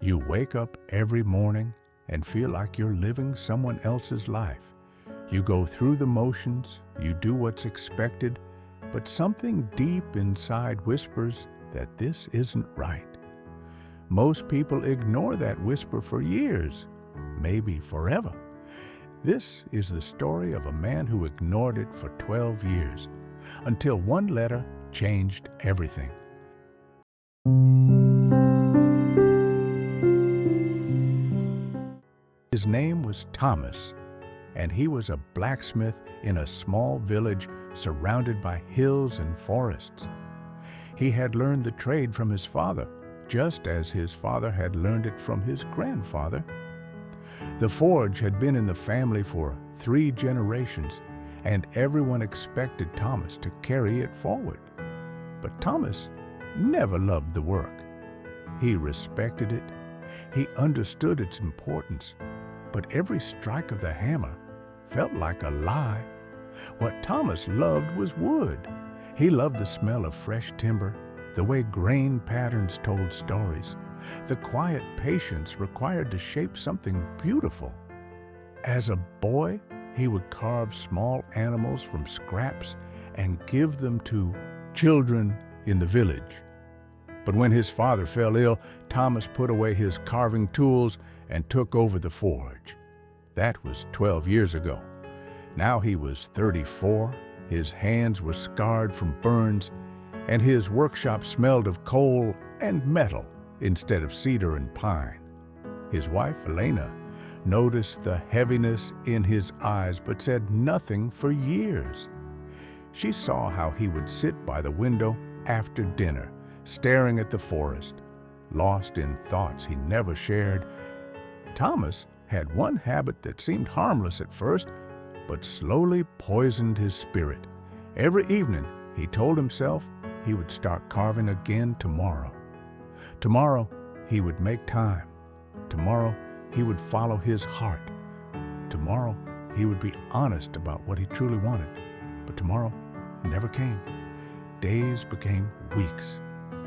You wake up every morning and feel like you're living someone else's life. You go through the motions, you do what's expected, but something deep inside whispers that this isn't right. Most people ignore that whisper for years, maybe forever. This is the story of a man who ignored it for 12 years, until one letter changed everything. His name was Thomas, and he was a blacksmith in a small village surrounded by hills and forests. He had learned the trade from his father, just as his father had learned it from his grandfather. The forge had been in the family for 3 generations, and everyone expected Thomas to carry it forward. But Thomas never loved the work. He respected it. He understood its importance, but every strike of the hammer felt like a lie. What Thomas loved was wood. He loved the smell of fresh timber, the way grain patterns told stories, the quiet patience required to shape something beautiful. As a boy, he would carve small animals from scraps and give them to children in the village. But when his father fell ill, Thomas put away his carving tools and took over the forge. That was 12 years ago. Now he was 34, his hands were scarred from burns, and his workshop smelled of coal and metal instead of cedar and pine. His wife, Elena, noticed the heaviness in his eyes but said nothing for years. She saw how he would sit by the window after dinner, staring at the forest, lost in thoughts he never shared. Thomas had one habit that seemed harmless at first, but slowly poisoned his spirit. Every evening, he told himself he would start carving again tomorrow. Tomorrow, he would make time. Tomorrow, he would follow his heart. Tomorrow, he would be honest about what he truly wanted. But tomorrow never came. Days became weeks.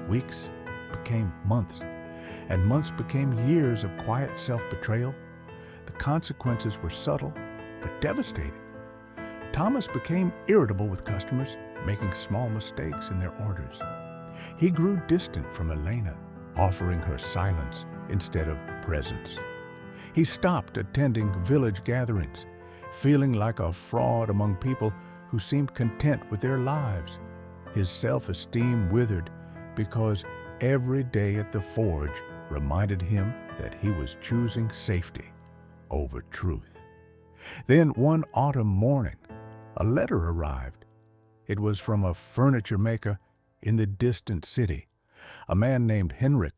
Weeks became months. And months became years of quiet self-betrayal. The consequences were subtle, but devastating. Thomas became irritable with customers, making small mistakes in their orders. He grew distant from Elena, offering her silence instead of presence. He stopped attending village gatherings, feeling like a fraud among people who seemed content with their lives. His self-esteem withered because every day at the forge reminded him that he was choosing safety over truth. Then one autumn morning, a letter arrived. It was from a furniture maker in the distant city, a man named Henrik,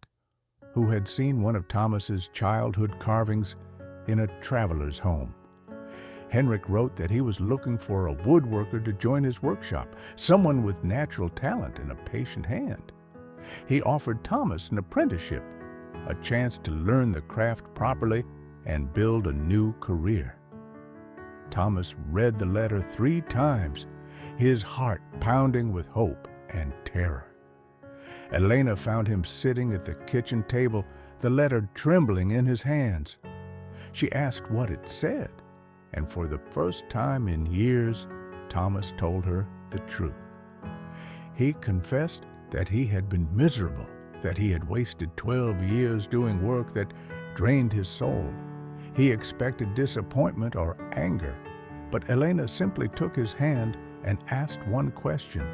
who had seen one of Thomas's childhood carvings in a traveler's home. Henrik wrote that he was looking for a woodworker to join his workshop, someone with natural talent and a patient hand. He offered Thomas an apprenticeship, a chance to learn the craft properly and build a new career. Thomas read the letter 3 times, his heart pounding with hope and terror. Elena found him sitting at the kitchen table, the letter trembling in his hands. She asked what it said, and for the first time in years, Thomas told her the truth. He confessed that he had been miserable, that he had wasted 12 years doing work that drained his soul. He expected disappointment or anger, but Elena simply took his hand and asked one question.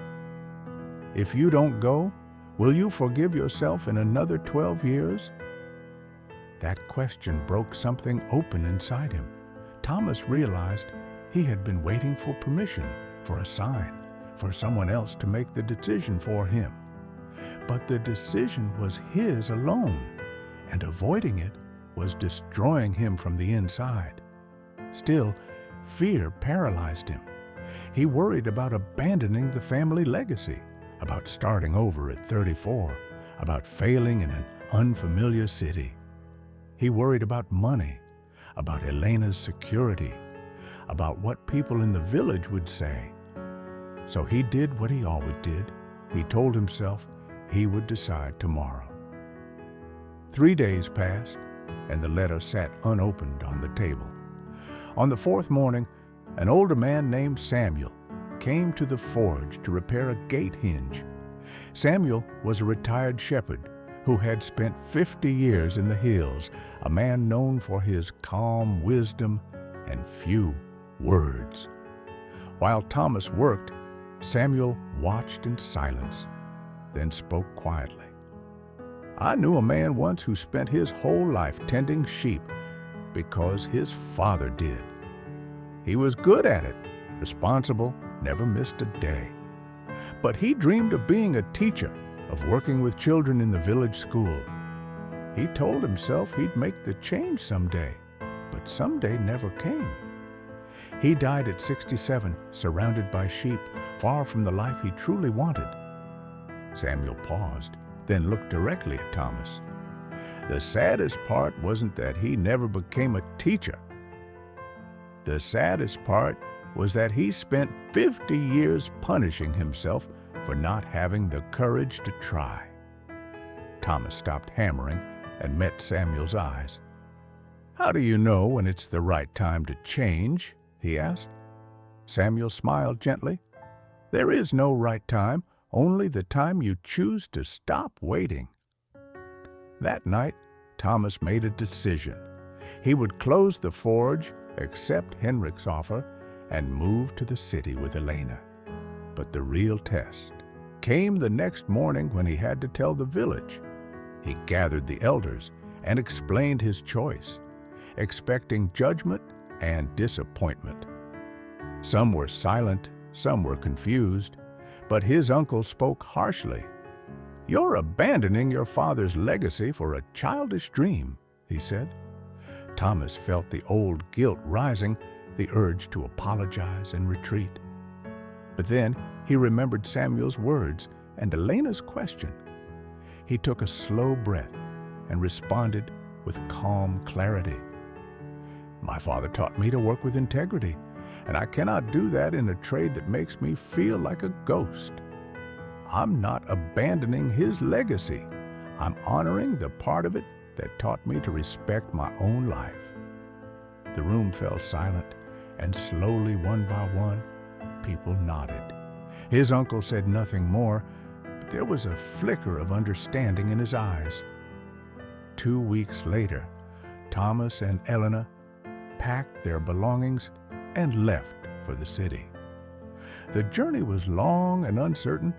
"If you don't go, will you forgive yourself in another 12 years?" That question broke something open inside him. Thomas realized he had been waiting for permission, for a sign, for someone else to make the decision for him. But the decision was his alone, and avoiding it was destroying him from the inside. Still, fear paralyzed him. He worried about abandoning the family legacy, about starting over at 34, about failing in an unfamiliar city. He worried about money, about Elena's security, about what people in the village would say. So he did what he always did. He told himself he would decide tomorrow. 3 days passed, and the letter sat unopened on the table. On the fourth morning, an older man named Samuel came to the forge to repair a gate hinge. Samuel was a retired shepherd who had spent 50 years in the hills, a man known for his calm wisdom and few words. While Thomas worked, Samuel watched in silence, then spoke quietly. "I knew a man once who spent his whole life tending sheep because his father did. He was good at it, responsible, never missed a day. But he dreamed of being a teacher, of working with children in the village school. He told himself he'd make the change someday, but someday never came. He died at 67, surrounded by sheep, far from the life he truly wanted." Samuel paused, then looked directly at Thomas. "The saddest part wasn't that he never became a teacher. The saddest part was that he spent 50 years punishing himself for not having the courage to try." Thomas stopped hammering and met Samuel's eyes. "How do you know when it's the right time to change?" he asked. Samuel smiled gently. "There is no right time, only the time you choose to stop waiting." That night, Thomas made a decision. He would close the forge, accept Henrik's offer, and move to the city with Elena. But the real test came the next morning when he had to tell the village. He gathered the elders and explained his choice, expecting judgment and disappointment. Some were silent, some were confused, but his uncle spoke harshly. "You're abandoning your father's legacy for a childish dream," he said. Thomas felt the old guilt rising, the urge to apologize and retreat. But then he remembered Samuel's words and Elena's question. He took a slow breath and responded with calm clarity. "My father taught me to work with integrity, and I cannot do that in a trade that makes me feel like a ghost. I'm not abandoning his legacy. I'm honoring the part of it that taught me to respect my own life." The room fell silent, and slowly, one by one, people nodded. His uncle said nothing more, but there was a flicker of understanding in his eyes. 2 weeks later, Thomas and Elena packed their belongings and left for the city. The journey was long and uncertain,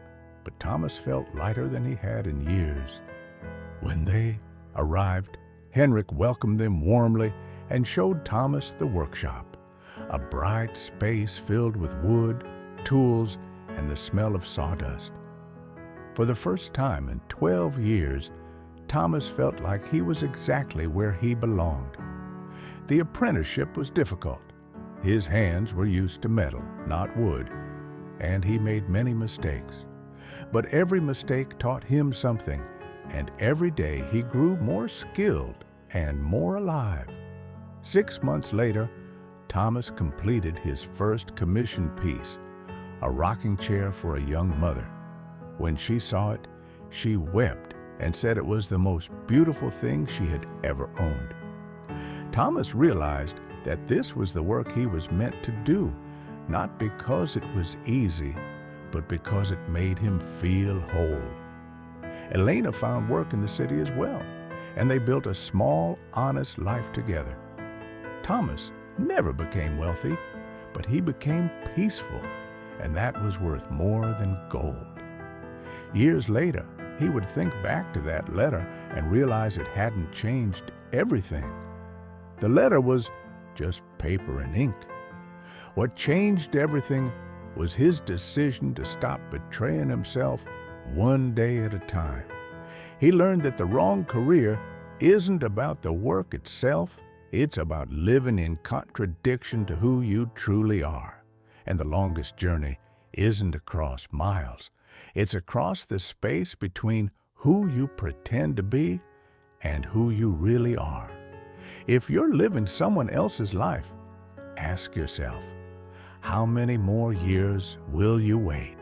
but Thomas felt lighter than he had in years. When they arrived, Henrik welcomed them warmly and showed Thomas the workshop, a bright space filled with wood, tools, and the smell of sawdust. For the first time in 12 years, Thomas felt like he was exactly where he belonged. The apprenticeship was difficult. His hands were used to metal, not wood, and he made many mistakes. But every mistake taught him something, and every day he grew more skilled and more alive. 6 months later, Thomas completed his first commissioned piece, a rocking chair for a young mother. When she saw it, she wept and said it was the most beautiful thing she had ever owned. Thomas realized that this was the work he was meant to do, not because it was easy, but because it made him feel whole. Elena found work in the city as well, and they built a small, honest life together. Thomas never became wealthy, but he became peaceful, and that was worth more than gold. Years later, he would think back to that letter and realize it hadn't changed everything. The letter was just paper and ink. What changed everything was his decision to stop betraying himself one day at a time. He learned that the wrong career isn't about the work itself, it's about living in contradiction to who you truly are. And the longest journey isn't across miles, it's across the space between who you pretend to be and who you really are. If you're living someone else's life, ask yourself, how many more years will you wait?